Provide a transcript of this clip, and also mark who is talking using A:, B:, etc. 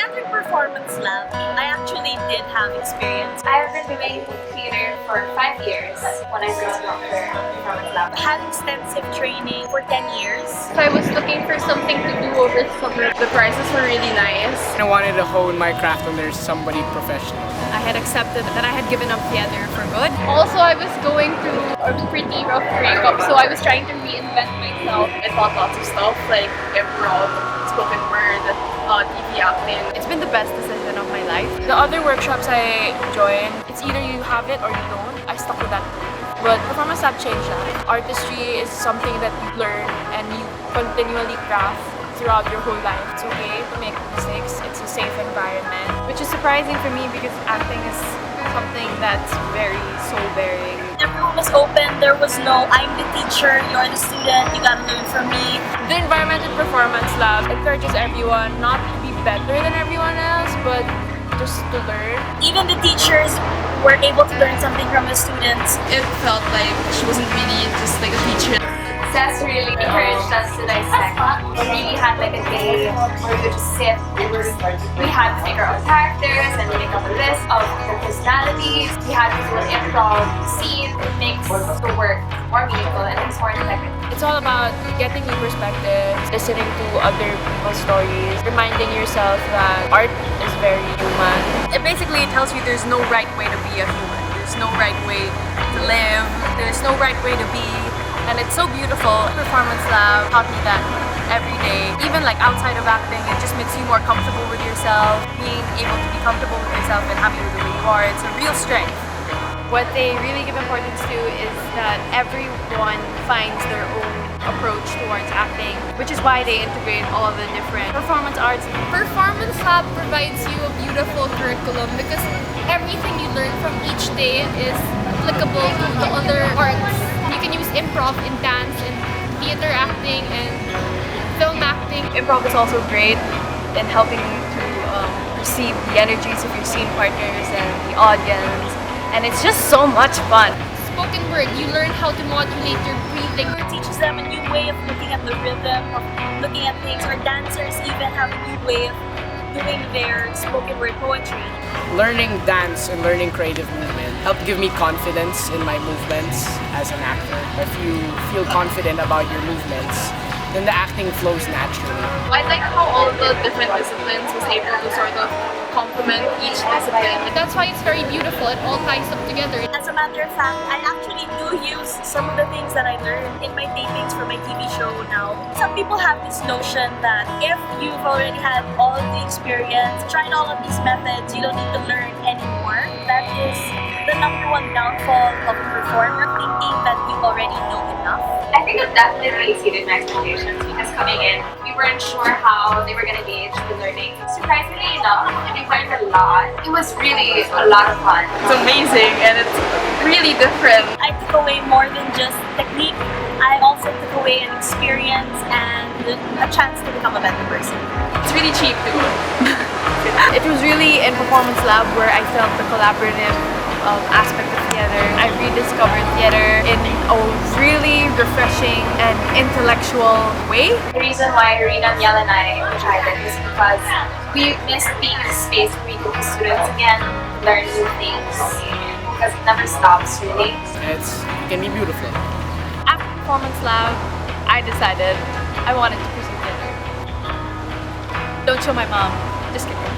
A: Theater Performance Lab, I actually did have experience.
B: I have been doing theater for 5 years when I first got the Performance Lab.
A: I had extensive training for 10 years.
C: So I was looking for something to do over summer. The prices were really nice.
D: I wanted to hone my craft under somebody professional.
E: I had accepted that I had given up theater for good.
C: Also, I was going through a pretty rough breakup, so I was trying to reinvent myself. I taught lots of stuff like improv, spoken word, TV acting.
E: It's been the best decision of my life.
F: The other workshops I joined, it's either you have it or you don't. I stuck with that. But Performance Lab changed that. Artistry is something that you learn and you continually craft throughout your whole life. It's okay to make mistakes. It's a safe environment.
E: Which is surprising for me because acting is something that's very soul-bearing.
A: Everyone was open. There was no, I'm the teacher, you're the student, you gotta learn from me.
F: The environment in Performance Lab encourages everyone not to be better than everyone else, but just to learn.
A: Even the teachers were able to learn something from the students.
C: It felt like she wasn't really just like a teacher.
B: Cess really encouraged us to dissect. We really had like a day where we would just sit and we had to make our own characters and make up a list of their personalities. We had to do an improv scene. It makes the work more meaningful and it's more integrity.
F: It's all about getting new perspectives, listening to other people's stories, reminding yourself that art is very human.
E: It basically tells you there's no right way to be a human. There's no right way to live. There's no right way to be. And it's so beautiful. Performance Lab taught me that every day. Even like outside of acting, it just makes you more comfortable with yourself. Being able to be comfortable with yourself and happy with the way you are, it's a real strength.
C: What they really give importance to is that everyone finds their own approach towards acting, which is why they integrate all of the different performance arts.
G: Performance Lab provides you a beautiful curriculum because everything you learn from each day is applicable to the other arts. You can use improv in dance and theater acting and film acting.
E: Improv is also great in helping you to perceive the energies of your scene partners and the audience. And it's just so much fun.
G: Spoken word, you learn how to modulate your breathing.
A: It teaches them a new way of looking at the rhythm, of looking at things. Our dancers even have a new way of doing their spoken word poetry.
D: Learning dance and learning creative movement helped give me confidence in my movements as an actor. If you feel confident about your movements, then the acting flows naturally.
C: I like how all the different disciplines was able to sort of complement each discipline.
G: That's why it's very beautiful. It all ties up together.
A: As a matter of fact, I actually do use some of the things that I learned in my tapings for my TV show now. Some people have this notion that if you've already had all of the experience, tried all of these methods, you don't need to learn anymore. That is the number one downfall of a performer, thinking that you already know enough.
B: I think it definitely exceeded my expectations because coming in, we weren't sure how they were going to gauge the learning. Surprisingly enough, we learned a lot. It was really a lot of fun.
C: It's amazing and it's really different.
A: I took away more than just technique. I also took away an experience and a chance to become a better person.
C: It's really cheap too.
E: It was really in Performance Lab where I felt the collaborative aspect of theater. I rediscovered theater in a really refreshing and intellectual way.
B: The reason why Rina, Miel, and I tried it is because we missed being in a space where we could be students again, learn new things, because it never stops really.
D: It can be beautiful.
E: After Performance Lab, I decided I wanted to pursue theater. Don't show my mom. Just kidding.